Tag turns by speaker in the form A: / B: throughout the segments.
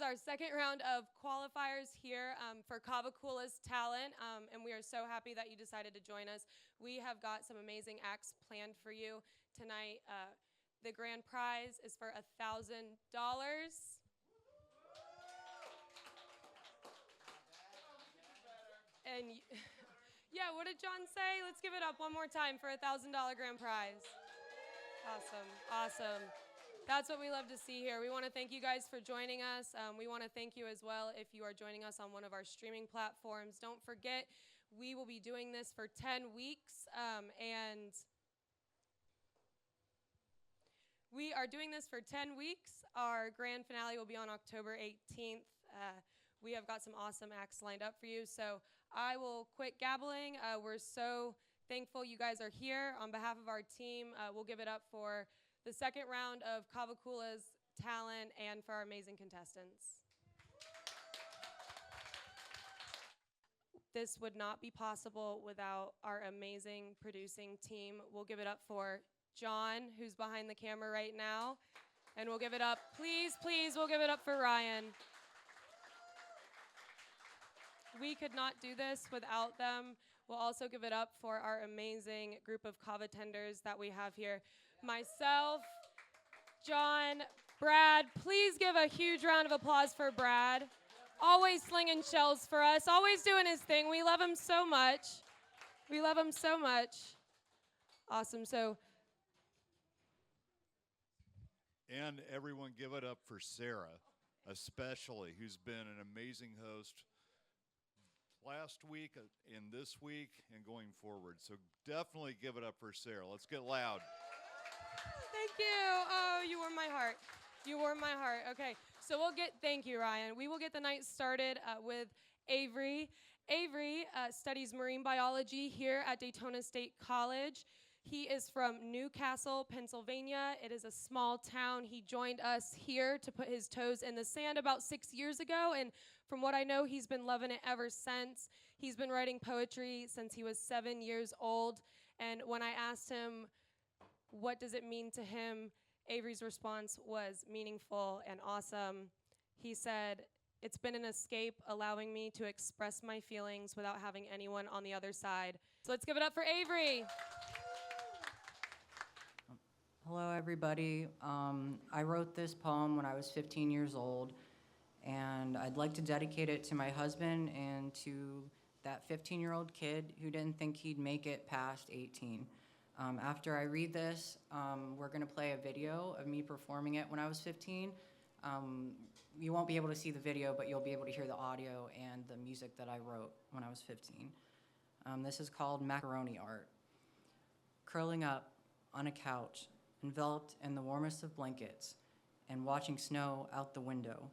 A: is our second round of qualifiers here for Kava Kula's talent, and we are so happy that you decided to join us. We have got some amazing acts planned for you tonight. The grand prize is for $1,000. And yeah, what did John say? Let's give it up one more time for $1,000 grand prize. Awesome, awesome. That's what we love to see here. We want to thank you guys for joining us. We want to thank you as well if you are joining us on one of our streaming platforms. Don't forget, we will be doing this for 10 weeks, and we are doing this for 10 weeks. Our grand finale will be on October 18th. We have got some awesome acts lined up for you, so I will quit gabbling. We're so thankful you guys are here. On behalf of our team, we'll give it up for the second round of Kava Kula's talent and for our amazing contestants. This would not be possible without our amazing producing team. We'll give it up for John, who's behind the camera right now. And we'll give it up, please, we'll give it up for Ryan. We could not do this without them. We'll also give it up for our amazing group of Kava tenders that we have here. Myself, John, Brad. Please give a huge round of applause for Brad. Always slinging shells for us, always doing his thing. We love him so much. We love him so much. Awesome. So.
B: And everyone give it up for Sarah, especially, who's been an amazing host last week and this week and going forward. So definitely give it up for Sarah. Let's get loud.
A: Thank you. Oh, you warmed my heart. You warmed my heart. Okay, so thank you, Ryan. We will get the night started with Avery. Avery studies marine biology here at Daytona State College. He is from Newcastle, Pennsylvania. It is a small town. He joined us here to put his toes in the sand about 6 years ago, and from what I know, he's been loving it ever since. He's been writing poetry since he was 7 years old, and when I asked him, what does it mean to him, Avery's response was meaningful and awesome. He said, "It's been an escape, allowing me to express my feelings without having anyone on the other side." So let's give it up for Avery.
C: Hello, everybody. I wrote this poem when I was 15 years old, and I'd like to dedicate it to my husband and to that 15-year-old kid who didn't think he'd make it past 18. After I read this, we're going to play a video of me performing it when I was 15. You won't be able to see the video, but you'll be able to hear the audio and the music that I wrote when I was 15. This is called Macaroni Art. Curling up on a couch, enveloped in the warmest of blankets, and watching snow out the window.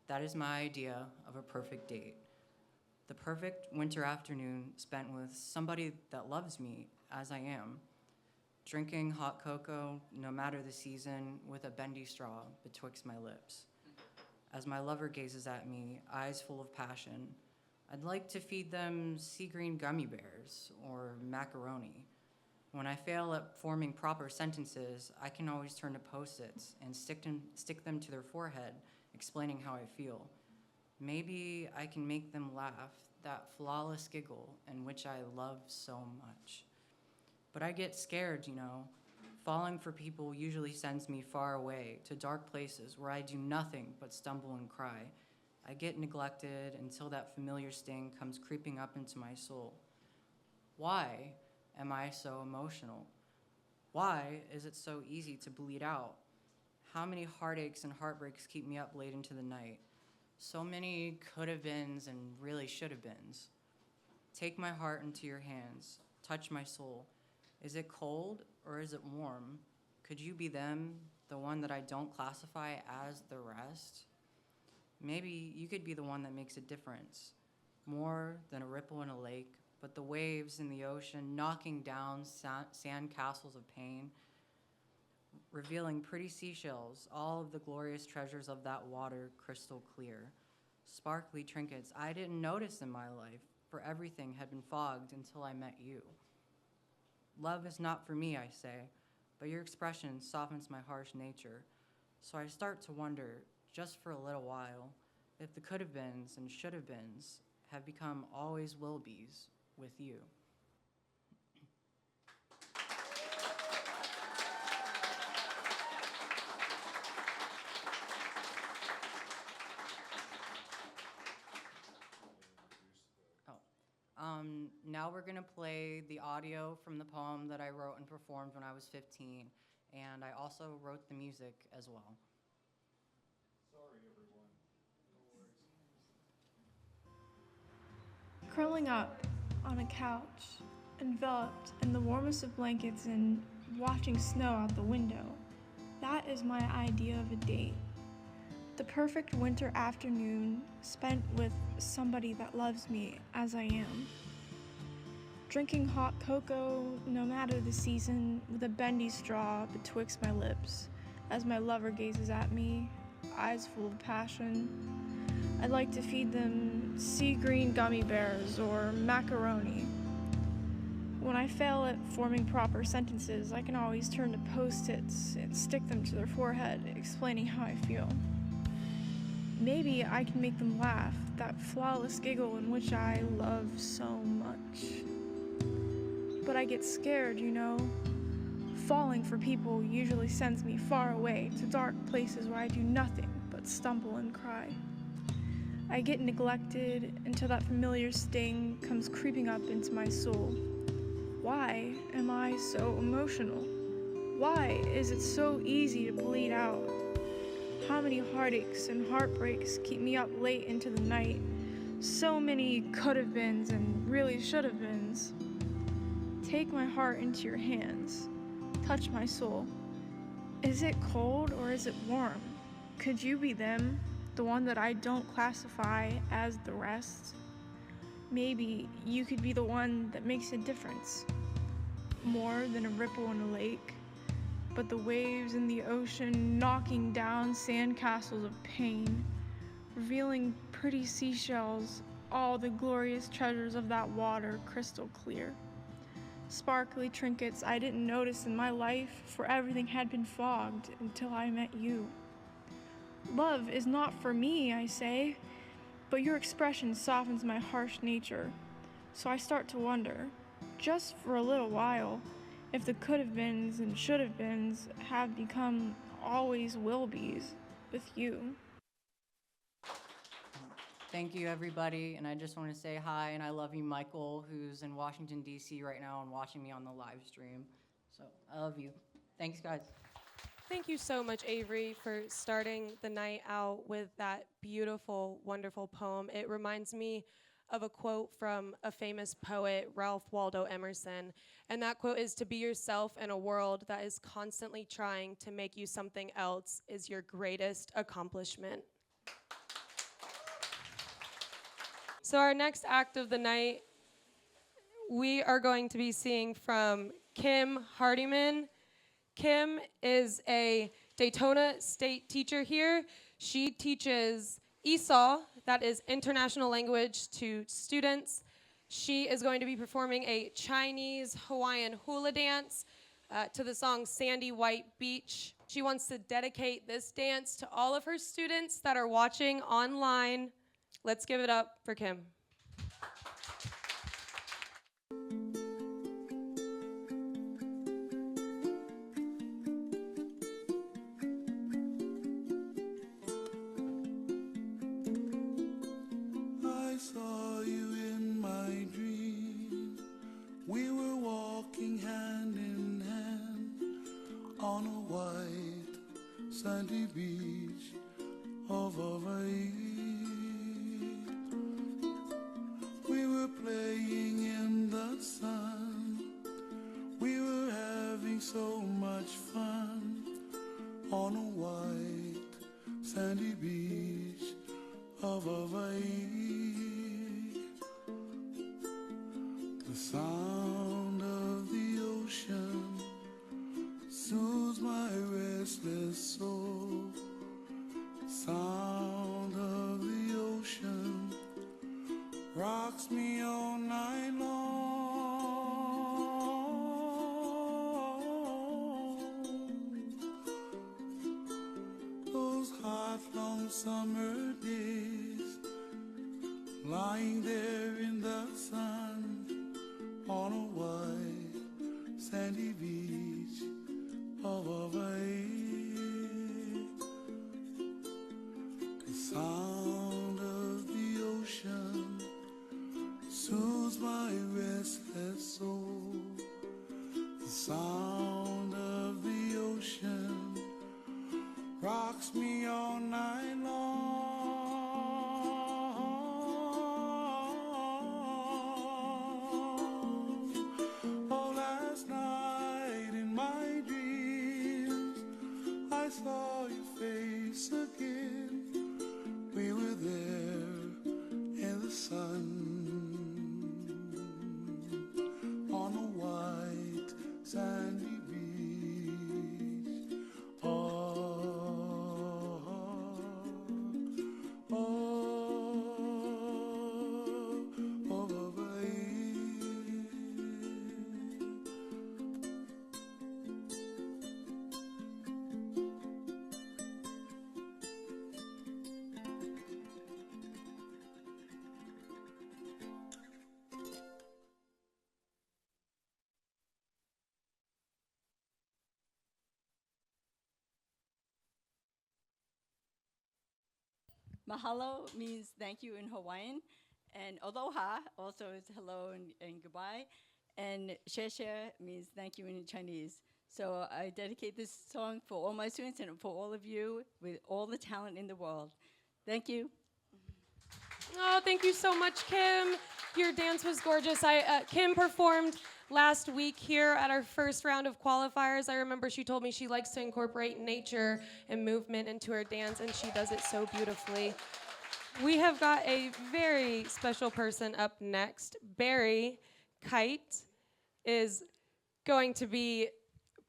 C: That is my idea of a perfect date. The perfect winter afternoon spent with somebody that loves me as I am. Drinking hot cocoa, no matter the season, with a bendy straw betwixt my lips. As my lover gazes at me, eyes full of passion, I'd like to feed them sea green gummy bears or macaroni. When I fail at forming proper sentences, I can always turn to Post-its and stick them to their forehead, explaining how I feel. Maybe I can make them laugh, that flawless giggle in which I love so much. But I get scared, you know. Falling for people usually sends me far away to dark places where I do nothing but stumble and cry. I get neglected until that familiar sting comes creeping up into my soul. Why am I so emotional? Why is it so easy to bleed out? How many heartaches and heartbreaks keep me up late into the night? So many could have beens and really should have beens. Take my heart into your hands, touch my soul. Is it cold or is it warm? Could you be them, the one that I don't classify as the rest? Maybe you could be the one that makes a difference, more than a ripple in a lake, but the waves in the ocean knocking down sand castles of pain, revealing pretty seashells, all of the glorious treasures of that water crystal clear. Sparkly trinkets I didn't notice in my life, for everything had been fogged until I met you. Love is not for me, I say, but your expression softens my harsh nature. So I start to wonder, just for a little while, if the could have beens and should have beens have become always will be's with you. Now we're gonna play the audio from the poem that I wrote and performed when I was 15, and I also wrote the music as well.
B: Sorry, everyone. No worries.
D: Curling up on a couch, enveloped in the warmest of blankets and watching snow out the window, that is my idea of a date. The perfect winter afternoon spent with somebody that loves me as I am. Drinking hot cocoa, no matter the season, with a bendy straw betwixt my lips, as my lover gazes at me, eyes full of passion. I'd like to feed them sea green gummy bears or macaroni. When I fail at forming proper sentences, I can always turn to Post-its and stick them to their forehead, explaining how I feel. Maybe I can make them laugh, that flawless giggle in which I love so much. But I get scared, you know. Falling for people usually sends me far away to dark places where I do nothing but stumble and cry. I get neglected until that familiar sting comes creeping up into my soul. Why am I so emotional? Why is it so easy to bleed out? How many heartaches and heartbreaks keep me up late into the night? So many could have beens and really should have beens. Take my heart into your hands. Touch my soul. Is it cold or is it warm? Could you be them, the one that I don't classify as the rest? Maybe you could be the one that makes a difference. More than a ripple in a lake, but the waves in the ocean knocking down sandcastles of pain, revealing pretty seashells, all the glorious treasures of that water crystal clear. Sparkly trinkets I didn't notice in my life, for everything had been fogged until I met you. Love is not for me, I say, but your expression softens my harsh nature. So I start to wonder, just for a little while, if the could have beens and should have beens have become always will be's with you.
C: Thank you, everybody, and I just want to say hi, and I love you, Michael, who's in Washington, D.C. right now and watching me on the live stream. So I love you. Thanks, guys.
A: Thank you so much, Avery, for starting the night out with that beautiful, wonderful poem. It reminds me of a quote from a famous poet, Ralph Waldo Emerson, and that quote is, "To be yourself in a world that is constantly trying to make you something else is your greatest accomplishment." So our next act of the night, we are going to be seeing from Kim Hardiman. Kim is a Daytona State teacher here. She teaches ESOL, that is international language, to students. She is going to be performing a Chinese Hawaiian hula dance to the song Sandy White Beach. She wants to dedicate this dance to all of her students that are watching online. Let's give it up for Kim.
E: I saw you in my dream. We were walking hand in hand on a white sandy beach of Hawaii. We were playing in the sun. We were having so much fun on a white sandy beach of Hawaii. The sound of the ocean soothes my restless soul. The sound of the ocean rocks me all night long. Those hot, long summer days lying there in the sun on a white sandy beach of Hawaii. The sound of the ocean soothes my restless soul. The sound of the ocean rocks me all night long. Oh, last night in my dreams I saw your face again. We were there in the sun on a white sandy beach.
F: Mahalo means thank you in Hawaiian, and aloha also is hello and goodbye, and sheshe means thank you in Chinese. So I dedicate this song for all my students and for all of you with all the talent in the world. Thank you.
A: Oh, thank you so much, Kim. Your dance was gorgeous. Kim performed last week here at our first round of qualifiers. I remember she told me she likes to incorporate nature and movement into her dance, and she does it so beautifully. We have got a very special person up next. Barry Kite is going to be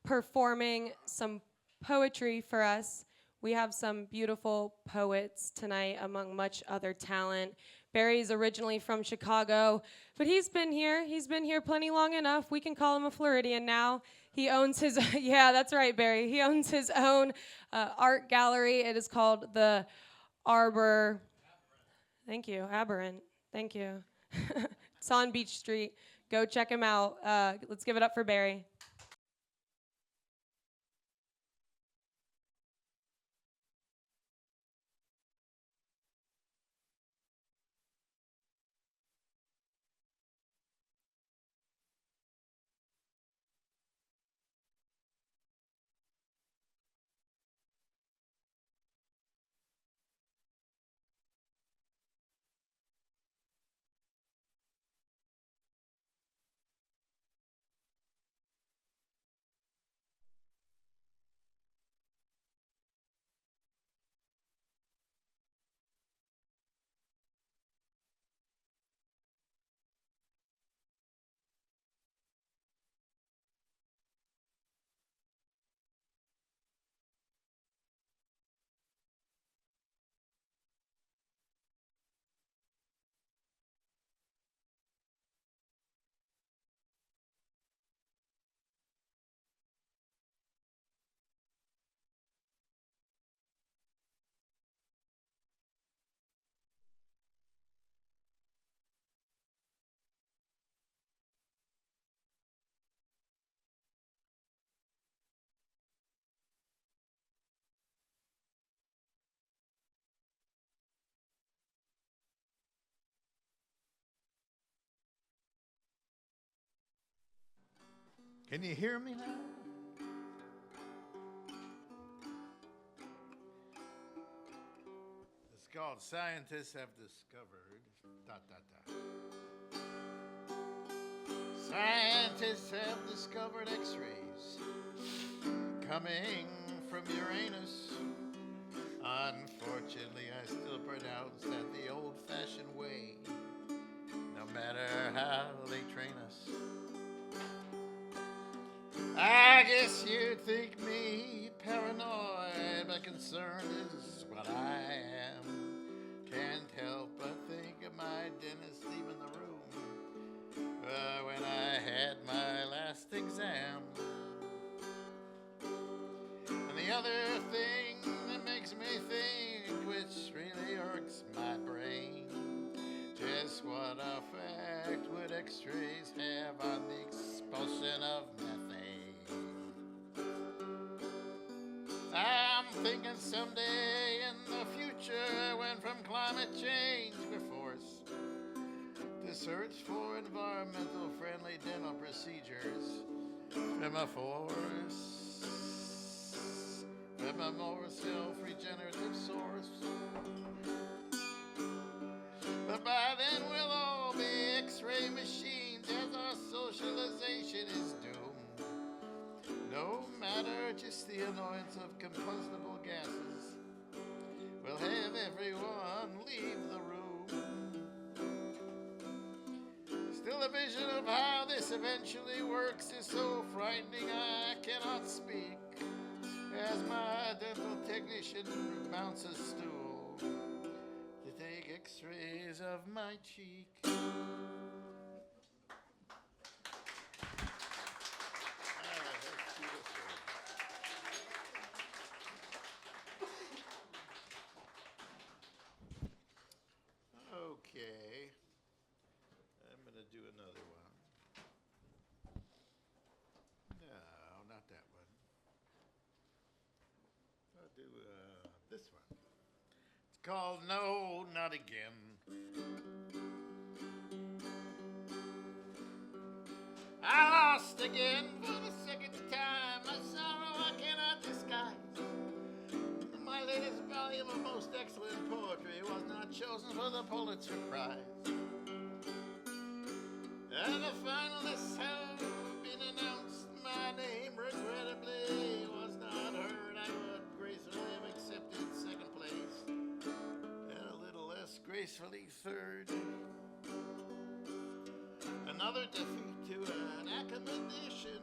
A: performing some poetry for us. We have some beautiful poets tonight among much other talent. Barry's originally from Chicago, but he's been here plenty long enough. We can call him a Floridian now. He owns his, yeah, that's right, Barry. He owns his own art gallery. It is called the Arbor, thank you, Aberrant, thank you. It's on Beach Street. Go check him out. Let's give it up for Barry.
G: Can you hear me now? It's called Scientists Have Discovered. Dot, dot, dot. Scientists have discovered X-rays coming from Uranus. Unfortunately, I still pronounce that the old-fashioned way, no matter how they train us. I guess you'd think me paranoid, but concerned is what I am. Can't help but think of my dentist leaving the room when I had my last exam. And the other thing that makes me think, which really irks my brain, just effect would x-rays have on the expulsion of methane? I'm thinking someday in the future, when from climate change we're forced to search for environmental friendly dental procedures from a more self-regenerative source. But by then we'll all be x-ray machines, as our socialization is doomed. No matter, just the annoyance of combustible gases will have everyone leave the room. Still, the vision of how this eventually works is so frightening I cannot speak, as my dental technician mounts a stool to take x-rays of my cheek. Okay, I'm going to do another one. No, not that one. I'll do this one. It's called No, Not Again. I lost again for the second time. My sorrow I cannot disguise. My latest volume of most excellent poetry was not chosen for the Pulitzer Prize. And the finalists have been announced. My name, regrettably, was not heard. I would gracefully have accepted second place, and a little less gracefully third. Another defeat to an academician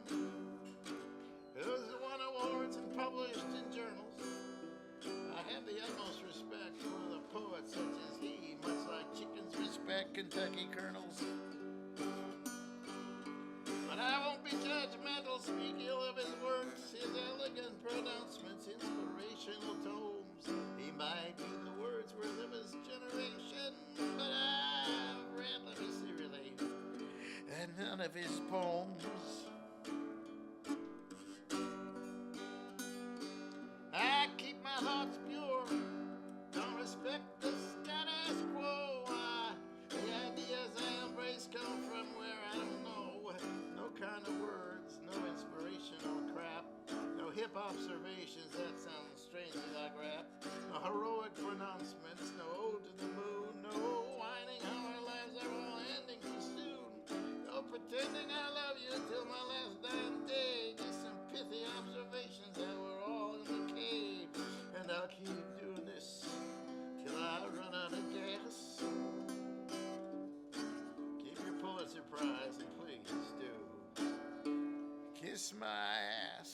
G: who's won awards and published in journals. I have the utmost respect for the poet such as he, much like chickens respect Kentucky colonels. But I won't be judgmental, speak ill of his works, his elegant pronouncements, inspirational tomes. He might be the Wordsworth of his generation, but I've read, let me see, really, and none of his poems. I keep my thoughts pure, don't respect the status quo. The ideas I embrace come from where I don't know. No kind of words, no inspirational crap, no hip observations that sound strangely like rap, no heroic pronouncements, no ode to the moon, no whining how our lives are all ending too soon, no pretending I love you till my last dying day, just some pithy observations that we're all in the cave, and I'll keep doing this till I run out of gas. Keep your Pulitzer Prize, and please do kiss my ass.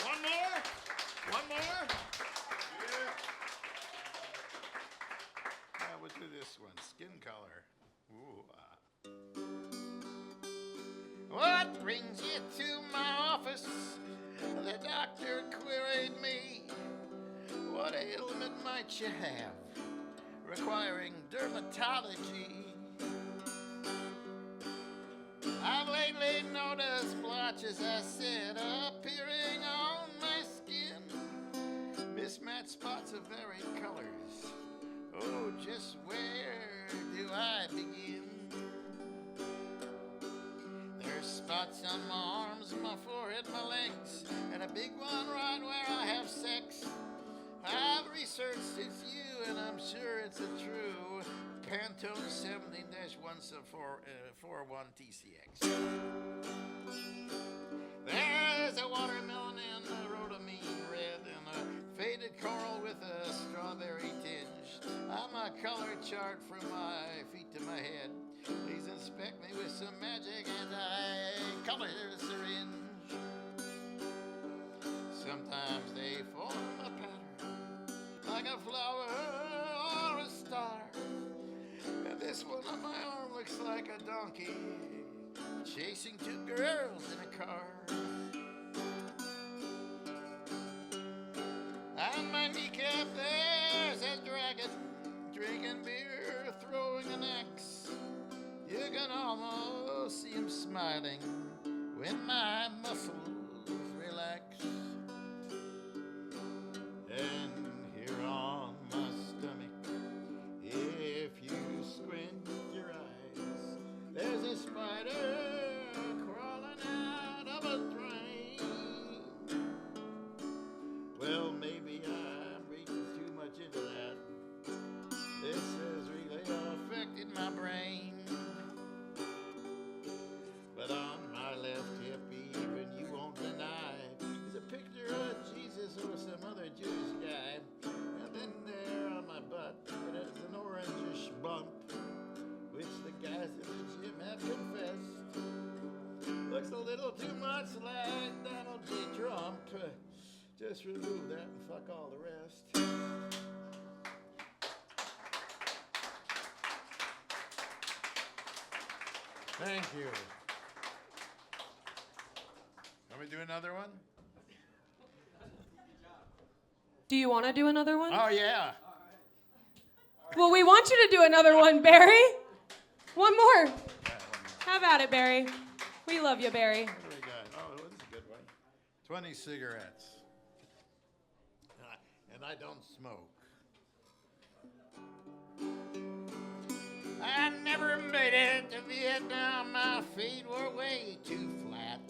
G: One more? One more? Yeah, we'll do this one. Skin color. Ooh, What brings you to my office? The doctor queried me. What ailment might you have requiring dermatology? I've lately noticed blotches, I said, appearing on my skin. Mismatched spots of varied colors. Oh, just where do I begin? There's spots on my arms, my forehead, my legs, and a big one right where I have sex. I've researched it's you, and I'm sure it's a true Pantone 17-141 TCX. There's a watermelon and a rhodamine red and a faded coral with a strawberry tinge. I'm a color chart from my feet to my head. Please inspect me with some magic anti-color syringe. Sometimes they form a pattern like a flower or a star. And this one on my arm looks like a donkey chasing two girls in a car. handicap, there's a dragon drinking beer, throwing an axe. You can almost see him smiling when my muscles relax. And here on my stomach, if you squint your eyes, there's a spider crawling out of a drain. Well, maybe I'm reading too much into that. This has really affected my brain. But on my left hip, even you won't deny, is a picture of Jesus or some other Jewish guy. And then there on my butt, it has an orangish bump, which the guys at the gym have confessed looks a little too much like Donald J. Trump. Just remove that and fuck all the rest. Thank you. Let me do another one?
A: Do you want to do another one?
G: Oh, yeah.
A: Well, we want you to do another one, Barry. One more. Have at it, Barry. We love you, Barry.
G: What do we got? Oh, this is a good one. 20 cigarettes. And I don't smoke. I never made it to Vietnam. My feet were way too flat.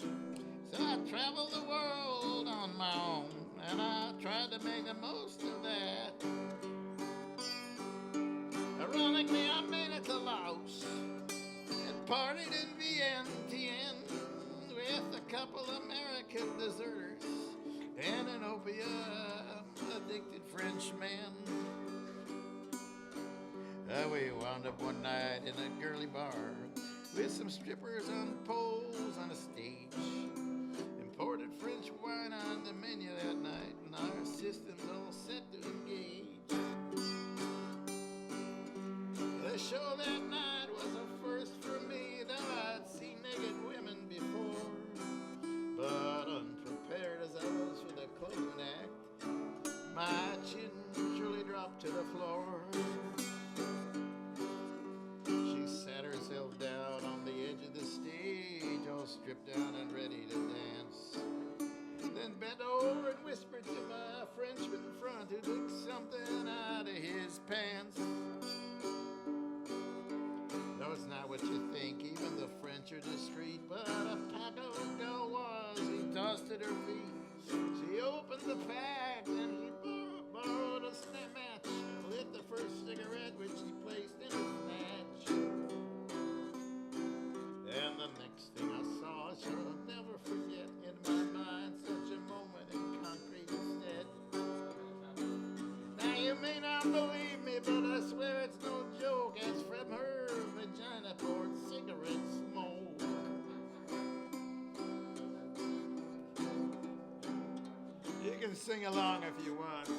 G: So I traveled the world on my own, and I tried to make the most of that. Ironically, I made it to Laos and partied in Vientiane with a couple American deserters and an opium-addicted Frenchman. We wound up one night in a girly bar with some strippers on poles on a stage. Imported French wine on the menu that night, and our systems all set to engage. The show that night was a first for me, though I'd seen naked women before. But unprepared as I was for the closing act, my chin surely dropped to the floor. She sat herself down on the edge of the stage, all stripped down and ready to dance. Then bent over and whispered to my Frenchman in front who took something out of his pants. No, it's not what you think, even the French are discreet, but a Paco girl was. He tossed at her feet. She opened the pack and he borrowed a snap match, lit the first cigarette which he placed in his snatch. And the next thing I saw, I shall never forget in my mind such a moment in concrete instead. Now you may not believe me, but I swear it's no joke, as from her vagina poured cigarette smoke. You can sing along if you want.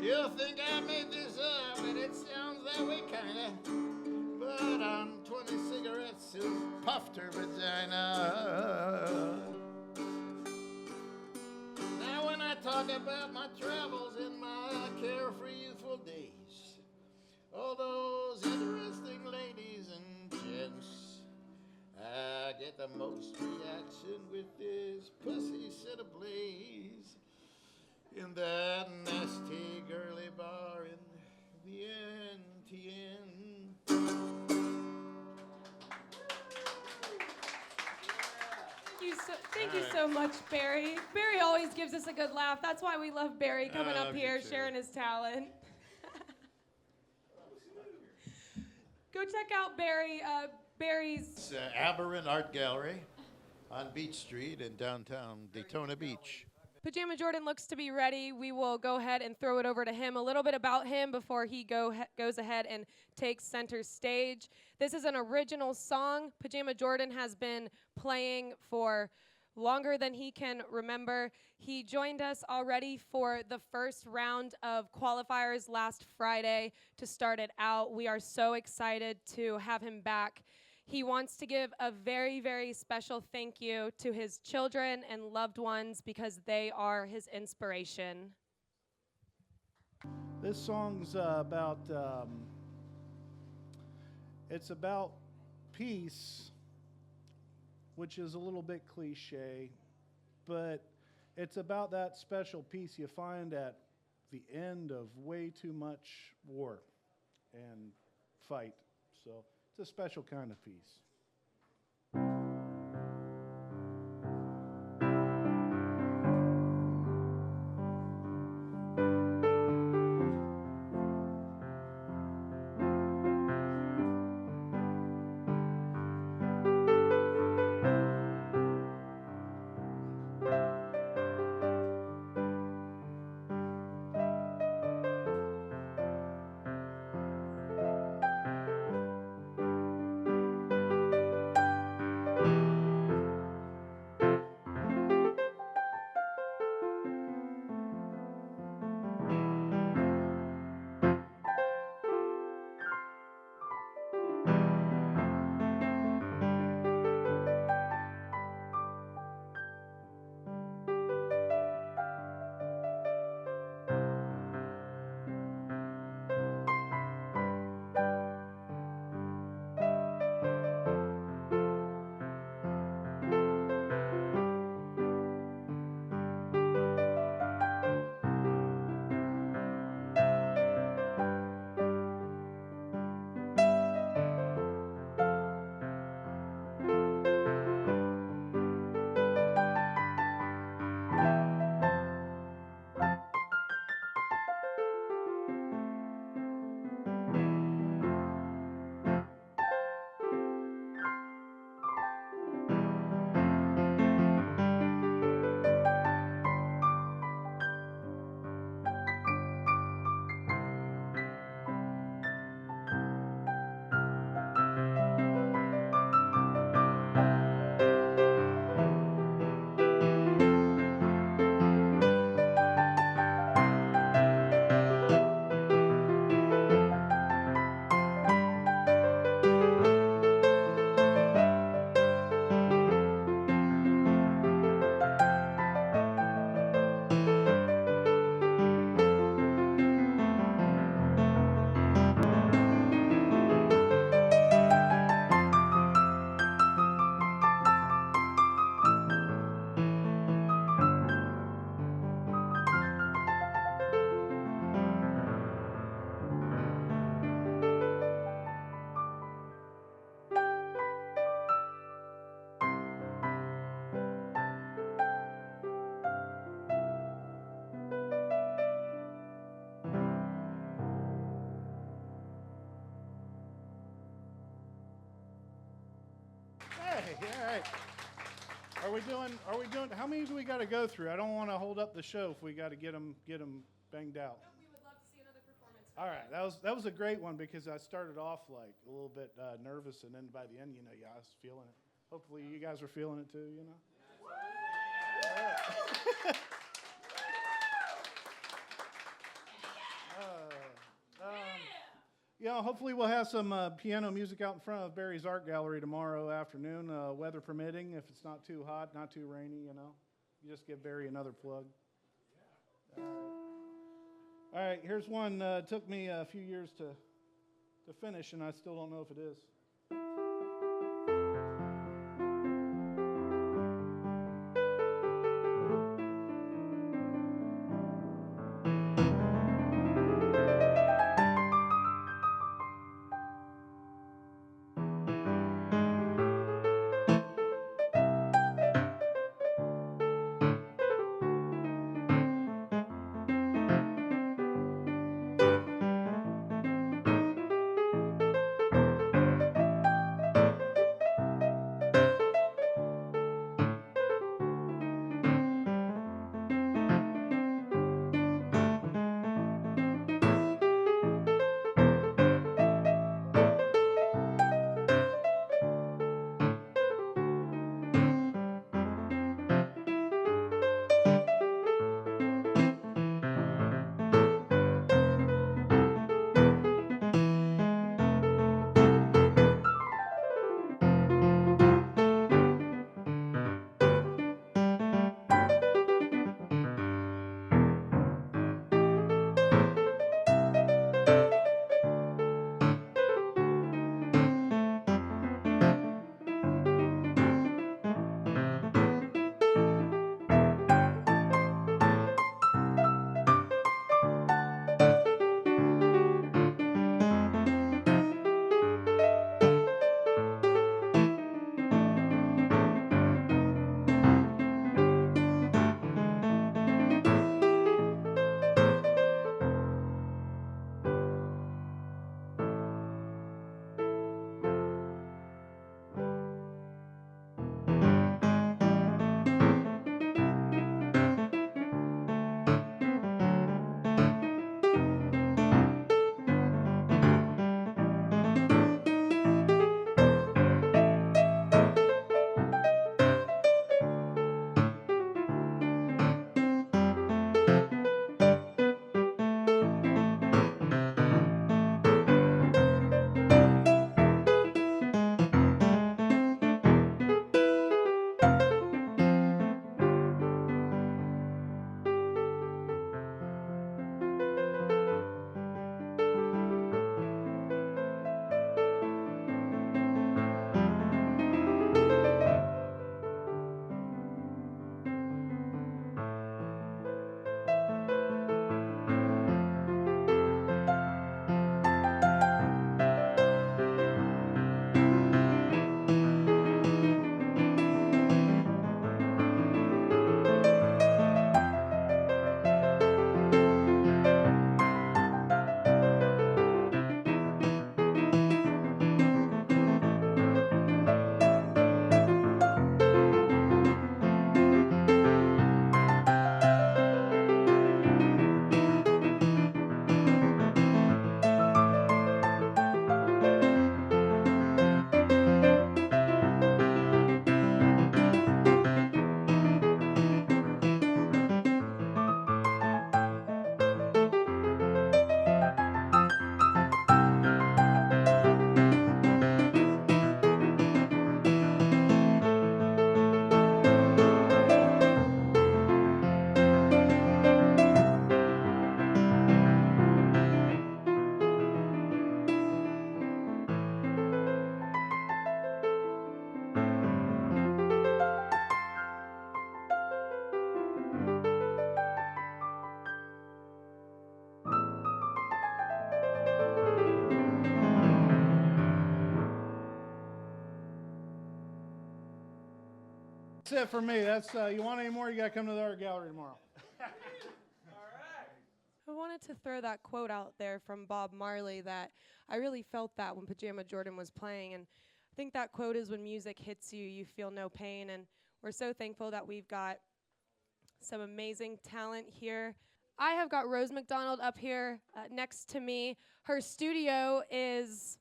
G: You'll think I made this up, and it sounds that way kinda. But on 20 cigarettes who puffed her vagina. Now when I talk about my travels in my carefree youthful days, all those interesting ladies and gents, I get the most reaction with this pussy set ablaze in that nasty girly bar in Vientiane.
A: Thank you so much, Barry. Barry always gives us a good laugh. That's why we love Barry coming up here, sharing his talent. Go check out Barry's.
G: It's Aberrant Art Gallery on Beach Street in downtown Daytona Beach.
A: Pajama Jordan looks to be ready. We will go ahead and throw it over to him. A little bit about him before he goes ahead and takes center stage. This is an original song. Pajama Jordan has been playing for longer than he can remember. He joined us already for the first round of qualifiers last Friday to start it out. We are so excited to have him back. He wants to give a very, very special thank you to his children and loved ones because they are his inspiration.
H: This song's it's about peace, which is a little bit cliche, but it's about that special peace you find at the end of way too much war and fight. So it's a special kind of peace. Hey, all right. Are we doing, how many do we got to go through? I don't want to hold up the show if we got to get them banged out.
A: No, we would love to see another performance.
H: All right, that was a great one because I started off like a little bit nervous, and then by the end, yeah, I was feeling it. Hopefully, you guys were feeling it too. Hopefully we'll have some piano music out in front of Barry's Art Gallery tomorrow afternoon, weather permitting. If it's not too hot, not too rainy, you just give Barry another plug. All right, here's one. It took me a few years to finish, and I still don't know if it is. it for me. That's you want any more? You got to come to the art gallery tomorrow.
A: I wanted to throw that quote out there from Bob Marley that I really felt that when Pajama Jordan was playing. And I think that quote is when music hits you, you feel no pain. And we're so thankful that we've got some amazing talent here. I have got Rose McDonald up here next to me. Her studio is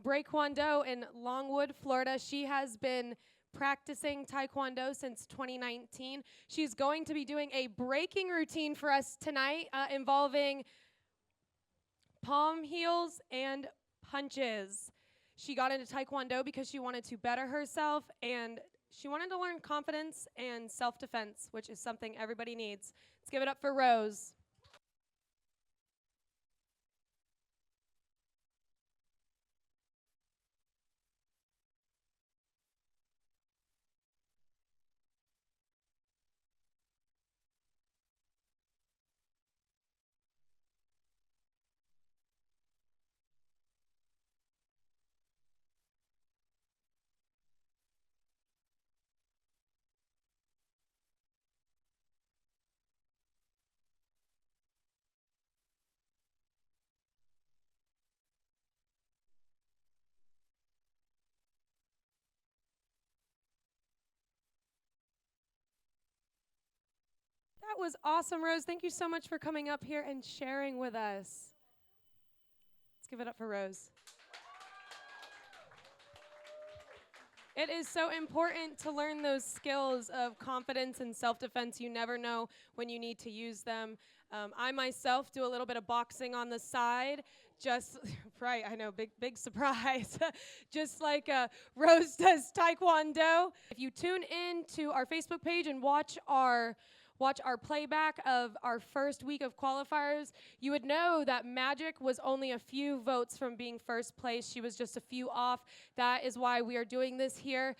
A: Breakwondo in Longwood, Florida. She has been practicing Taekwondo since 2019. She's going to be doing a breaking routine for us tonight involving palm heels and punches. She got into Taekwondo because she wanted to better herself and she wanted to learn confidence and self-defense, which is something everybody needs. Let's give it up for Rose. That was awesome, Rose. Thank you so much for coming up here and sharing with us. Let's give it up for Rose. It is so important to learn those skills of confidence and self-defense. You never know when you need to use them. I myself do a little bit of boxing on the side. Just, right, I know, big surprise. Just like Rose does Taekwondo. If you tune in to our Facebook page and watch our playback of our first week of qualifiers, you would know that Magic was only a few votes from being first place. She was just a few off. That is why we are doing this here.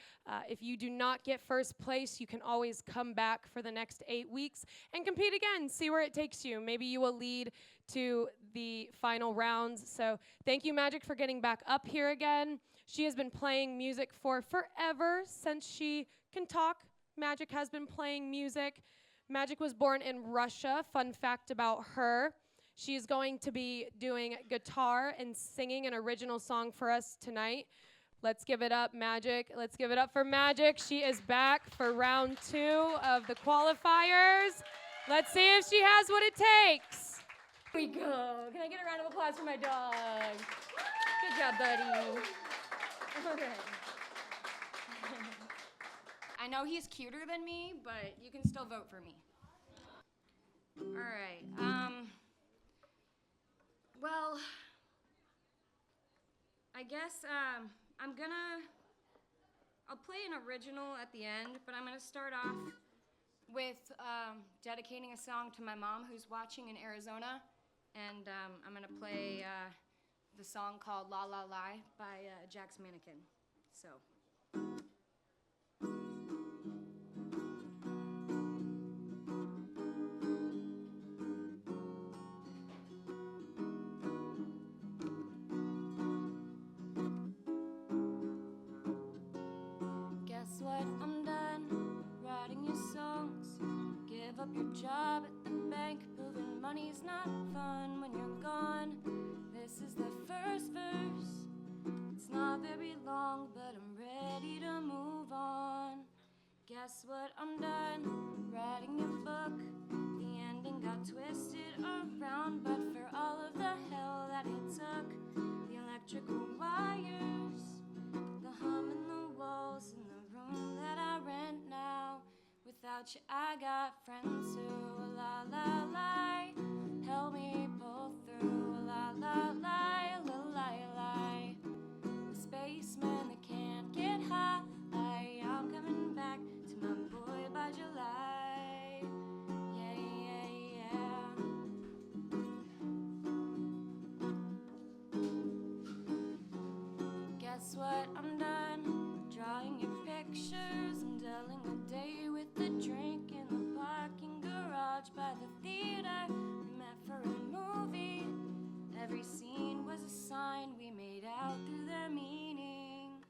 A: If you do not get first place, you can always come back for the next 8 weeks and compete again, see where it takes you. Maybe you will lead to the final rounds. So thank you, Magic, for getting back up here again. She has been playing music for forever since she can talk. Magic has been playing music. Magic was born in Russia. Fun fact about her. She is going to be doing guitar and singing an original song for us tonight. Let's give it up, Magic. Let's give it up for Magic. She is back for round 2 of the qualifiers. Let's see if she has what it takes. Here we go. Can I get a round of applause for my dog? Good job, buddy. Okay.
I: I know he's cuter than me, but you can still vote for me. All right. Well, I guess I'll play an original at the end, but I'm gonna start off with dedicating a song to my mom who's watching in Arizona, and I'm gonna play the song called La La La by Jack's Mannequin. So. Guess what? I'm done writing your songs. Give up your job at the bank, proving money's not fun when you're gone. This is the first verse. It's not very long, but I'm ready to move on. Guess what? I'm done writing your book. The ending got twisted around, but for all of the hell that it took, the electrical wires, the hum in the walls in the room that I rent now. Without you, I got friends who la la lie, help me pull through. La la lie, la lie lie. The spaceman that can't get high. I'm coming back to my boy by July. Yeah, yeah, yeah. Guess what? I'm done drawing your pictures and telling a day with a drink in the parking garage by the theater. We met for a movie. Every scene was a sign we made out through their meaning.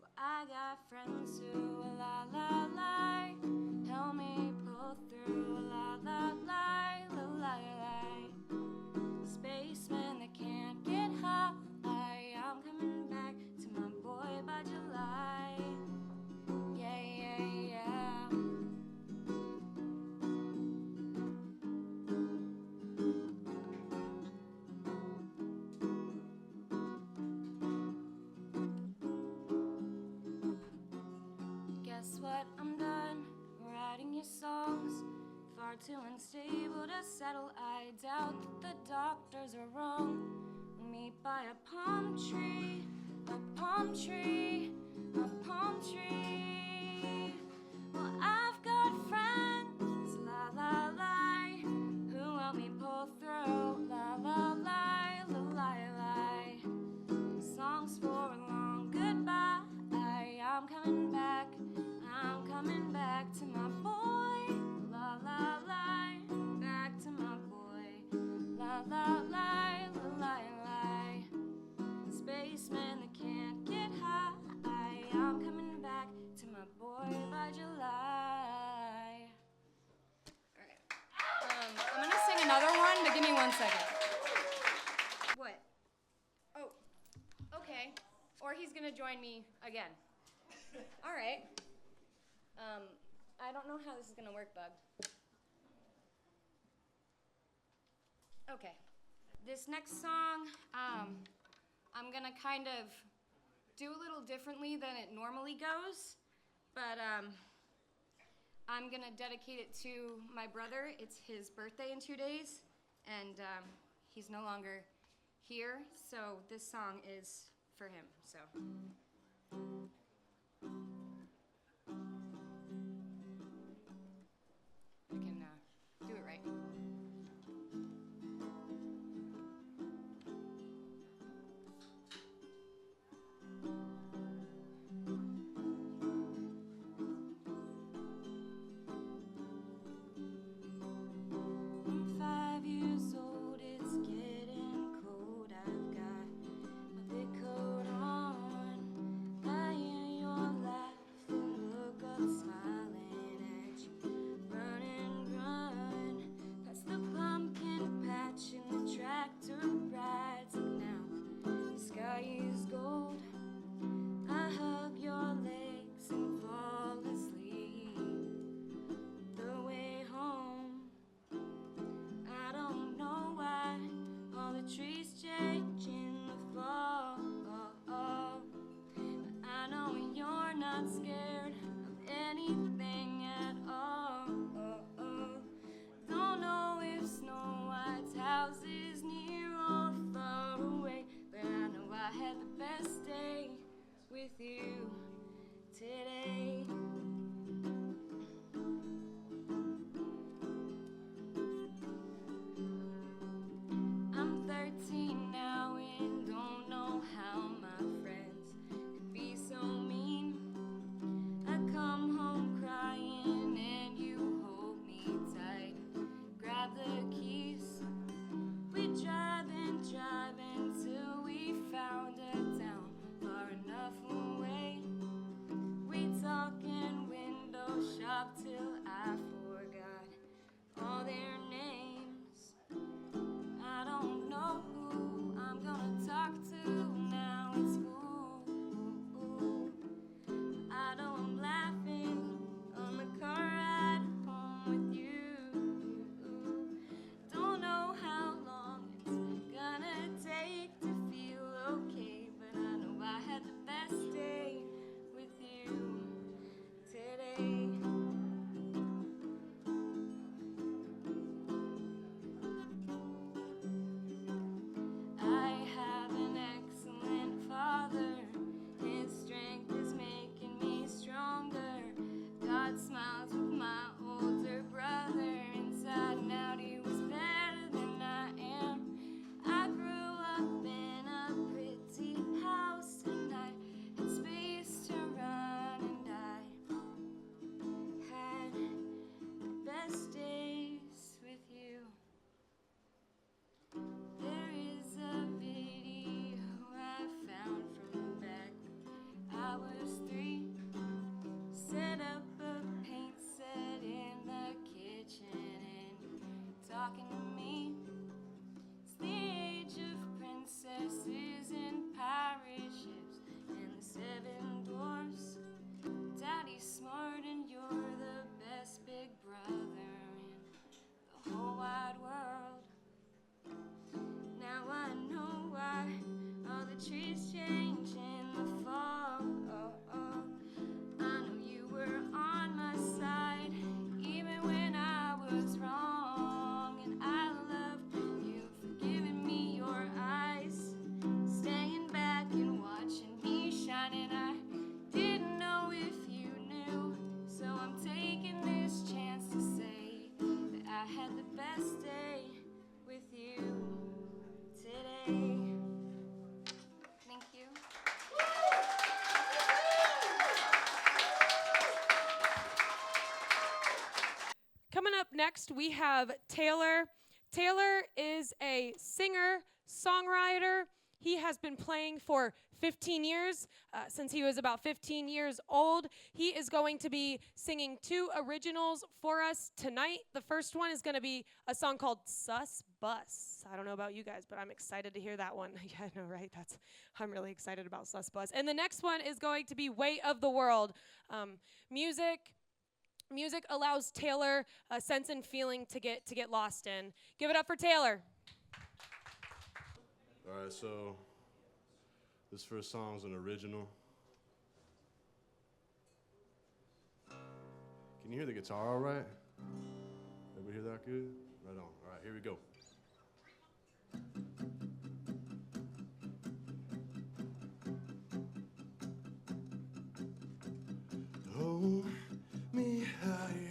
I: Well, I got friends who la la lie, help me pull through la la lie, la lie lie. Spacemen that can't get high, I'm coming back to my boy by July. Yeah, yeah, yeah. Guess what? I'm done writing your songs. Far too unstable to settle. I doubt that the doctors are wrong. We'll meet by a palm tree, a palm tree, a palm tree. Well, I've got friends, la la lie, who help me pull through, la la lie, la lie lie. Songs for a long goodbye. I'm coming back. I'm coming back to my boy. La la lie, back to my boy. La la lie, la lie lie. Spaceman that can't get high. I'm coming back to my boy by July. All right. I'm gonna sing another one, but give me 1 second. What? Oh, okay. Or he's gonna join me again. All right. I don't know how this is gonna work, Bug. Okay. This next song, I'm gonna kind of do a little differently than it normally goes, but I'm gonna dedicate it to my brother. It's his birthday in 2 days, and he's no longer here, so this song is for him, so. I can do it right. I'm 5 years old, it's getting cold. I've got my big coat on. I hear your laugh and look up, smiling at you. Run and run past the pumpkin patch and the tractor rides. And now the sky is gold. I hug your legs and fall asleep. The way home, I don't know why all the trees change in the fall. But I know you're not scared of anything at all. Don't know if Snow White's house is near or far away, but I know I had the best day with you today. I'm 13 now and don't know how my friends could be so mean. I come home crying and you hold me tight, grab the keys. We drive until we found a town far enough away. We talk and window shop till I forgot all their names. I don't know who I'm gonna talk to now in school. I know I'm laughing on the car ride home with you. Don't know how long it's gonna take to feel okay, but I know I had the best day with you today. heart, and you're the best big brother in the whole wide world. Now I know why all the trees change in the fall. I know you were on my side even when I was wrong, and I loved you for giving me your eyes, staying back and watching me shine. And I didn't know if you knew, so I'm taking this chance to say that I had the best day with you today. Thank you.
A: Coming up next, we have Taylor. Taylor is a singer, songwriter. He has been playing for 15 years, since he was about 15 years old. He is going to be singing 2 originals for us tonight. The first one is going to be a song called Sus Bus. I don't know about you guys, but I'm excited to hear that one. Yeah, I know, right? I'm really excited about Sus Bus. And the next one is going to be Weight of the World. Music allows Taylor a sense and feeling to get lost in. Give it up for Taylor.
J: All right, so this first song's an original. Can you hear the guitar all right? Everybody hear that good? Right on. All right, here we go. Hold me high,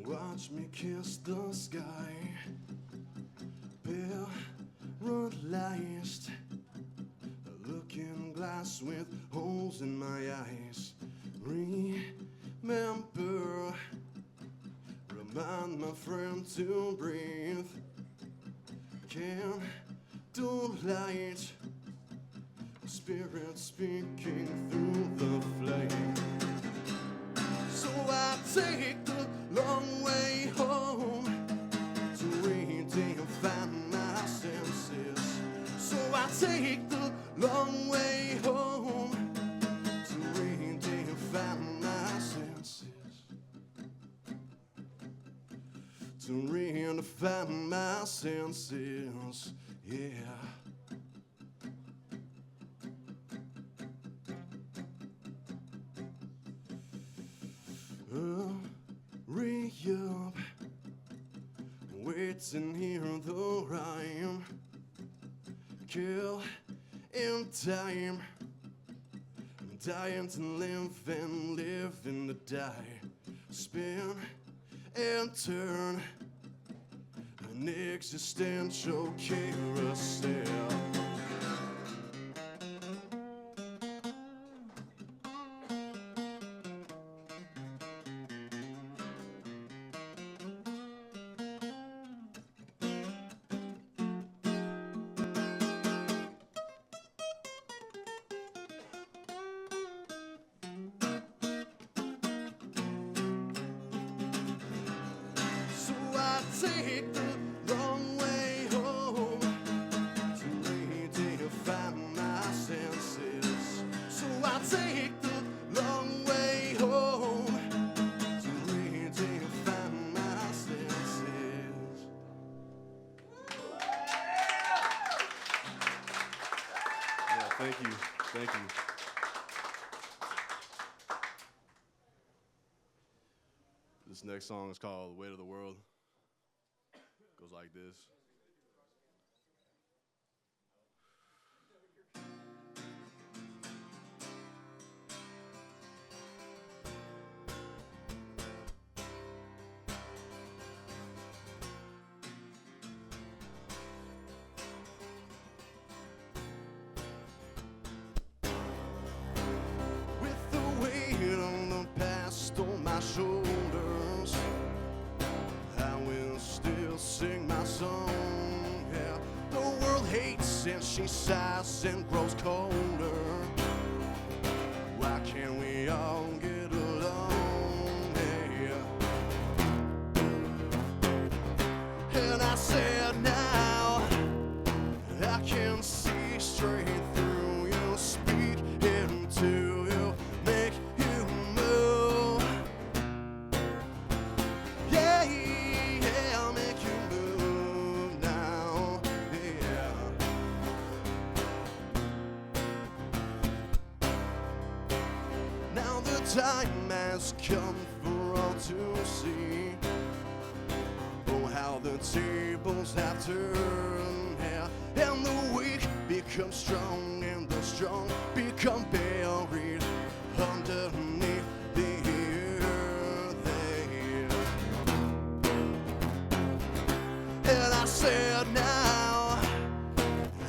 J: watch me kiss the sky. Paralyzed, a looking glass with holes in my eyes. Remember, remind my friend to breathe. Candlelight, spirit speaking through the flame. So I take the long way home to redefine my senses. So I take the long way home to redefine my senses. To redefine my senses, yeah. Hurry up, wait and hear the rhyme. Kill in time, dying to live and living to die. Spin and turn, an existential carousel. Take the long way home to redefine my senses. So I take the long way home to redefine my senses. Yeah, thank you. Thank you. This next song is called Weight of the World. Goes like this. With the weight of the past on my shoulders, I will still sing my song, yeah. The world hates and she sighs and grows colder. Why can't we all get along, yeah? And I said now, I can see straight through you, speak into you, make you move. time has come for all to see. Oh, how the tables have turned, yeah. And the weak become strong, and the strong become buried underneath the earth. And I said, now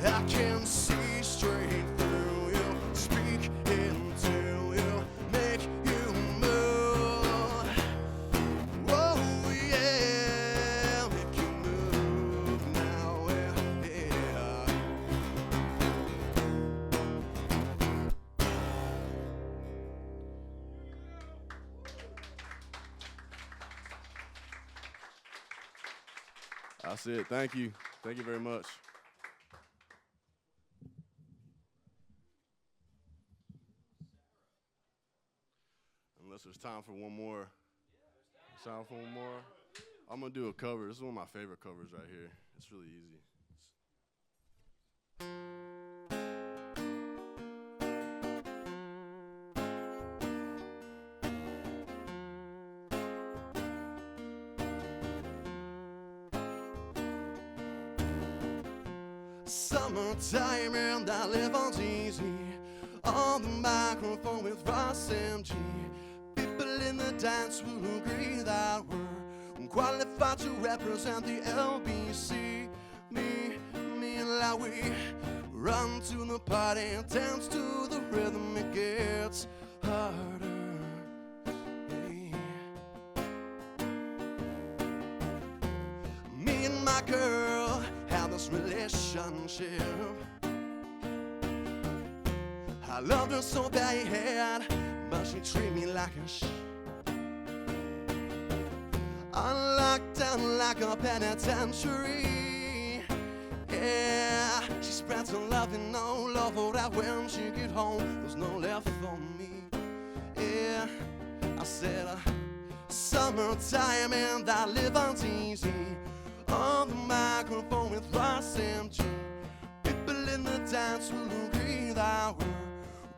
J: I can see straight through you, speak into you, make you move. Oh yeah, make you move now, yeah. That's it. Thank you. Thank you very much. Unless there's time for one more. Time for one more. I'm gonna do a cover. This is one of my favorite covers right here. It's really easy. Summertime and I live on easy. On the microphone with Ross MG. People in the dance will agree that we're qualified to represent the LBC. Me and we run to the party and dance to the rhythm. It gets harder. Hey. Me and my girl have this relationship. I loved her so bad, but she treated me like a I'm locked down like a penitentiary. Yeah, she spreads her loving all over that when she get home, there's no left for me. Yeah, I said, summertime and I live on easy. On the microphone with Ross MG. People in the dance will agree that we're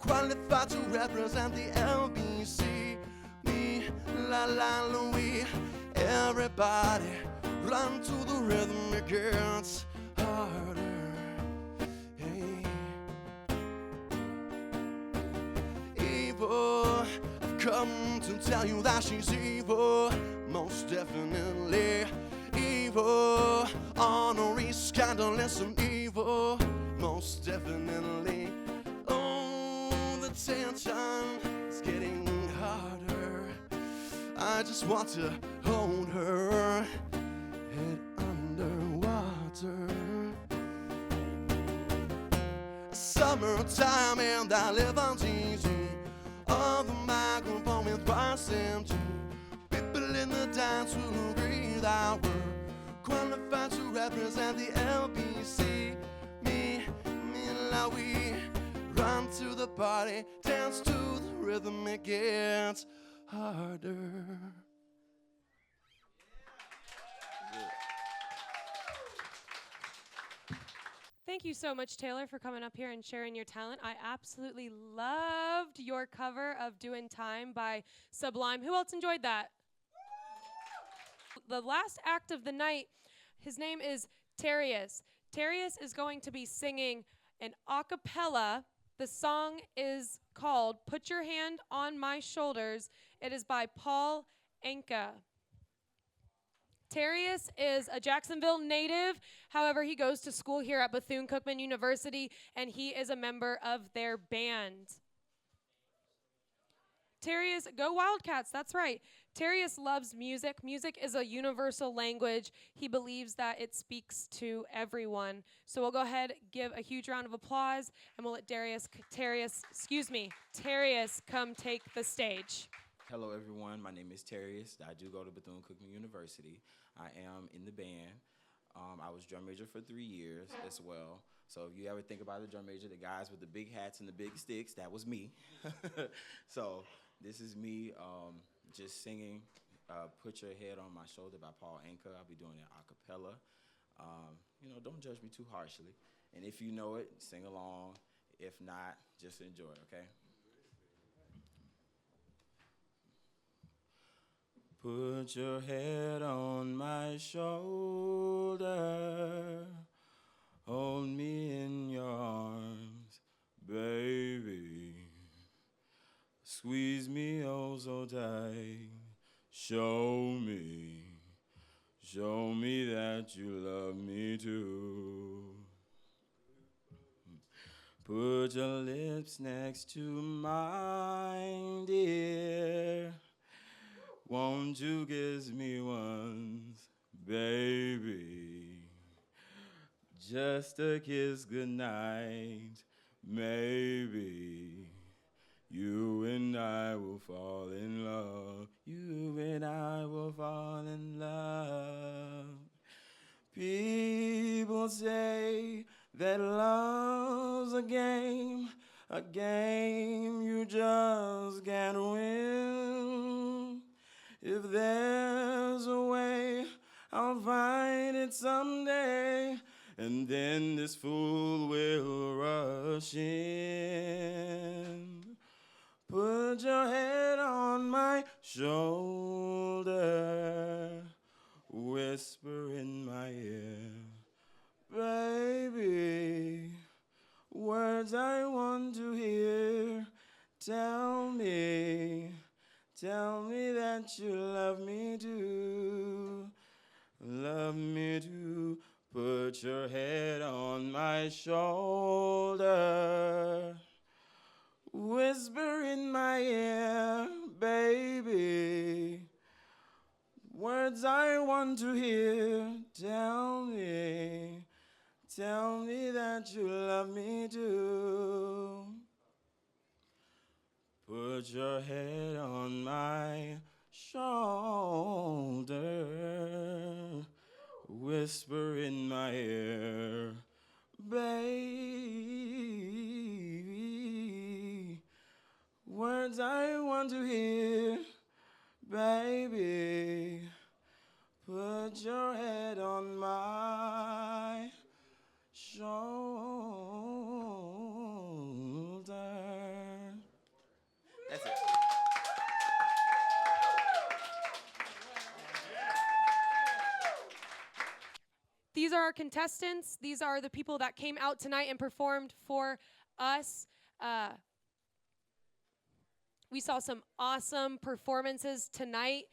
J: qualified to represent the LBC. Me, la la Louie, everybody run to the rhythm. It gets harder. Hey. Evil, I've come to tell you that she's evil, most definitely. Evil, honorary, scandalous and evil, most definitely. Oh, the tension is getting harder. I just want to hold her head underwater. Summertime and I live on easy. On the microphone with Ross MG. People in the dance will agree that we're qualified to represent the LBC. Me and we run to the party, dance to the rhythm. It gets harder.
A: Thank you so much, Taylor, for coming up here and sharing your talent. I absolutely loved your cover of Doing Time by Sublime. Who else enjoyed that? The last act of the night, his name is Terrius. Terrius is going to be singing an a cappella. The song is called Put Your Hand on My Shoulders. It is by Paul Anka. Terrius is a Jacksonville native. However, he goes to school here at Bethune-Cookman University, and he is a member of their band. Terrius, go Wildcats, that's right. Terrius loves music. Music is a universal language. He believes that it speaks to everyone. So we'll go ahead, give a huge round of applause, and we'll let Terrius come take the stage.
K: Hello, everyone. My name is Terrius. I do go to Bethune-Cookman University. I am in the band. I was drum major for 3 years as well. So if you ever think about a drum major, the guys with the big hats and the big sticks, that was me. So this is me just singing Put Your Head on My Shoulder by Paul Anka. I'll be doing it a cappella. Don't judge me too harshly. And if you know it, sing along. If not, just enjoy, okay? Put your head on my shoulder. Hold me in your arms, baby. Squeeze me oh so tight. Show me that you love me too. Put your lips next to mine, dear. Won't you kiss me once, baby? Just a kiss goodnight, maybe. You and I will fall in love. You and I will fall in love. People say that love's a game you just can't win. If there's a way, I'll find it someday, and then this fool will rush in. Put your head on my shoulder, whisper in my ear, baby, words I want to hear. Tell me that you love me too, love me too. Put your head on my shoulder, whisper in my ear, baby, words I want to hear. Tell me that you love me too. Put your head on my shoulder, whisper in my ear, baby, words I want to hear, baby. Put your head on my shoulder. That's it.
A: These are our contestants. These are the people that came out tonight and performed for us. We saw some awesome performances tonight.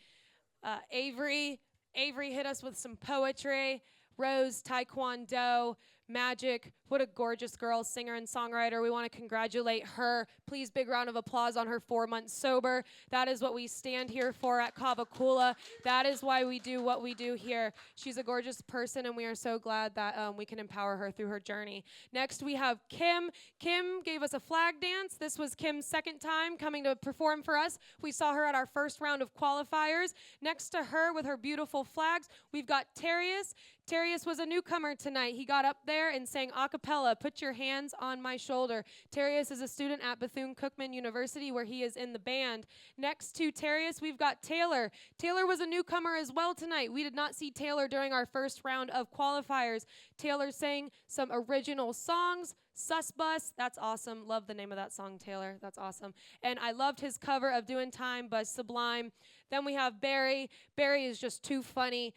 A: Avery hit us with some poetry. Rose, taekwondo, magic. What a gorgeous girl, singer and songwriter. We want to congratulate her. Please, big round of applause on her 4 months sober. That is what we stand here for at Kava Kula. That is why we do what we do here. She's a gorgeous person, and we are so glad that we can empower her through her journey. Next, we have Kim. Kim gave us a flag dance. This was Kim's second time coming to perform for us. We saw her at our first round of qualifiers. Next to her with her beautiful flags, we've got Terius. Terius was a newcomer tonight. He got up there and sang a cappella, "Put Your Hands on My Shoulder." Terius is a student at Bethune-Cookman University where he is in the band. Next to Terius, we've got Taylor. Taylor was a newcomer as well tonight. We did not see Taylor during our first round of qualifiers. Taylor sang some original songs. Sus Bus, that's awesome. Love the name of that song, Taylor. That's awesome. And I loved his cover of Doing Time by Sublime. Then we have Barry. Barry is just too funny.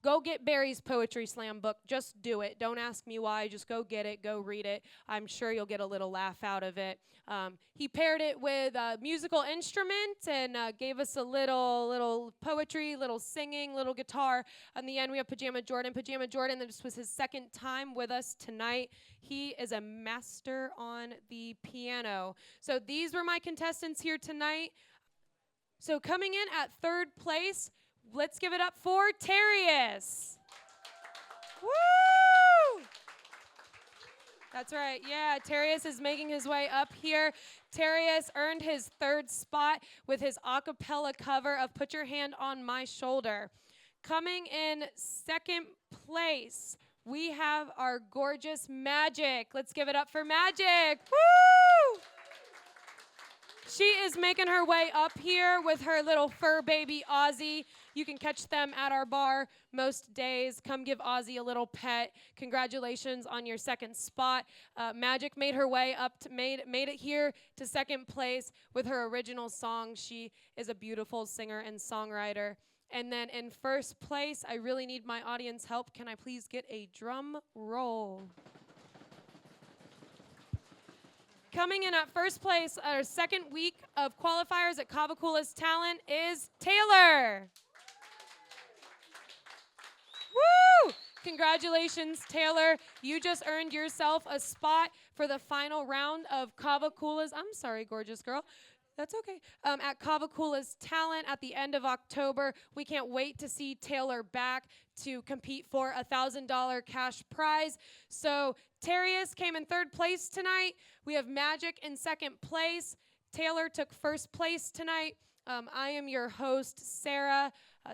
A: Go get Barry's Poetry Slam book. Just do it. Don't ask me why. Just go get it. Go read it. I'm sure you'll get a little laugh out of it. He paired it with a musical instrument and gave us a little poetry, little singing, little guitar. In the end, we have Pajama Jordan. Pajama Jordan, this was his second time with us tonight. He is a master on the piano. So these were my contestants here tonight. So coming in at third place, let's give it up for Terius. Woo! That's right. Yeah, Terius is making his way up here. Terius earned his third spot with his a cappella cover of Put Your Hand on My Shoulder. Coming in second place, we have our gorgeous Magic. Let's give it up for Magic. Woo! She is making her way up here with her little fur baby, Ozzy. You can catch them at our bar most days. Come give Ozzy a little pet. Congratulations on your second spot. Magic made her way up, made it here to second place with her original song. She is a beautiful singer and songwriter. And then in first place, I really need my audience help. Can I please get a drum roll? Coming in at first place, our second week of qualifiers at Kava Kula's talent is Taylor. Woo! Congratulations, Taylor. You just earned yourself a spot for the final round of Kava Kula's, I'm sorry, gorgeous girl. That's okay. At Kava Kula's talent at the end of October. We can't wait to see Taylor back to compete for a $1,000 cash prize. So Terrius came in third place tonight. We have Magic in second place. Taylor took first place tonight. I am your host, Sarah.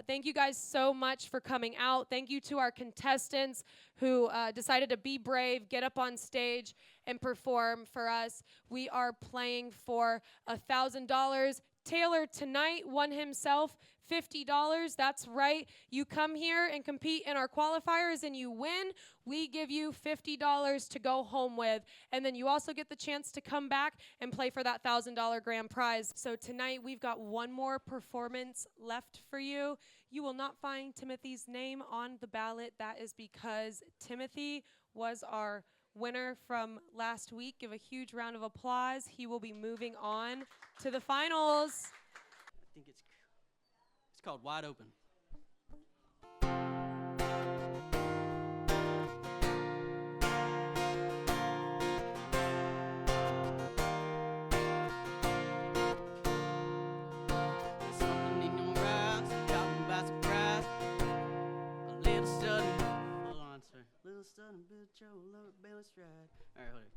A: Thank you guys so much for coming out. Thank you to our contestants who decided to be brave, get up on stage, and perform for us. We are playing for $1,000. Taylor tonight won himself $50. That's right. You come here and compete in our qualifiers and you win, we give you $50 to go home with. And then you also get the chance to come back and play for that $1,000 grand prize. So tonight we've got one more performance left for you. You will not find Timothy's name on the ballot. That is because Timothy was our winner from last week. Give a huge round of applause. He will be moving on to the finals.
L: I think it's called Wide Open. Something in your eyes got me by surprise. A little sudden, hold on, sir. Little sudden, bit of trouble, love it, belly stride. All right, hold it.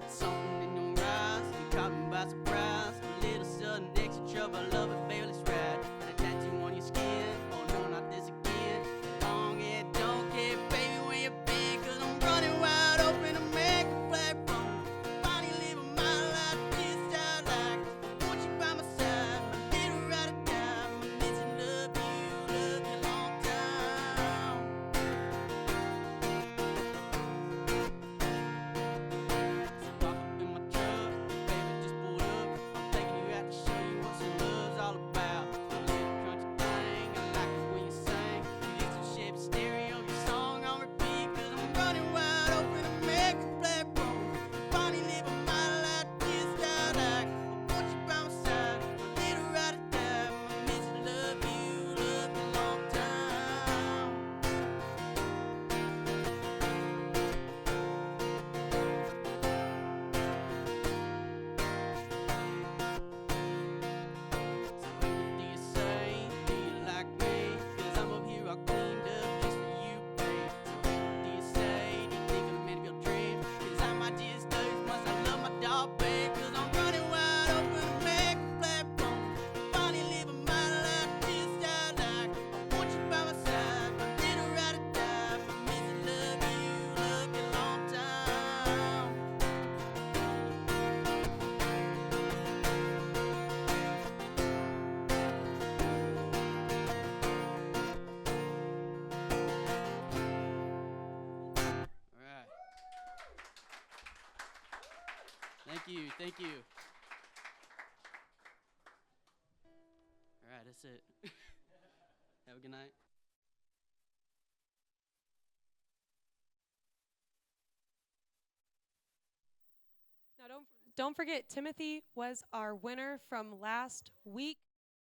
L: Something in your eyes, you caught me by surprise. A little sudden, extra trouble, love it, barely ride. And a tattoo on your skin, oh no, not this again. Long hair, don't care, baby, where you been? 'Cause I'm running wide open to make a platform. Finally living my life just how I like. I want you by my side, my little ride or die. I miss and love you long time. So walk up in my truck, baby, just pulled up. I'm taking you out to show you what some love's all about. A little country thing, I like it when you sing. You use some shape stereo, your song on repeat. 'Cause I'm running wide open to make a platform. Finally living my life just how I like. I want you by my side, my little ride or die. I miss and love you long time. So what do you say? Do you like me? 'Cause I'm up here all cleaned up just for you, babe. So what do you say? Do you think I'm a man of your dreams? 'Cause I might just lose once I love my dog, babe. 'Cause I'm running wide open to make a platform. Finally living my life just how I like. I want you by my side, my little ride or die. I miss and love you long time. All right. Thank you. Thank you. All right, that's it. Have a good night.
A: Now don't forget, Timothy was our winner from last week.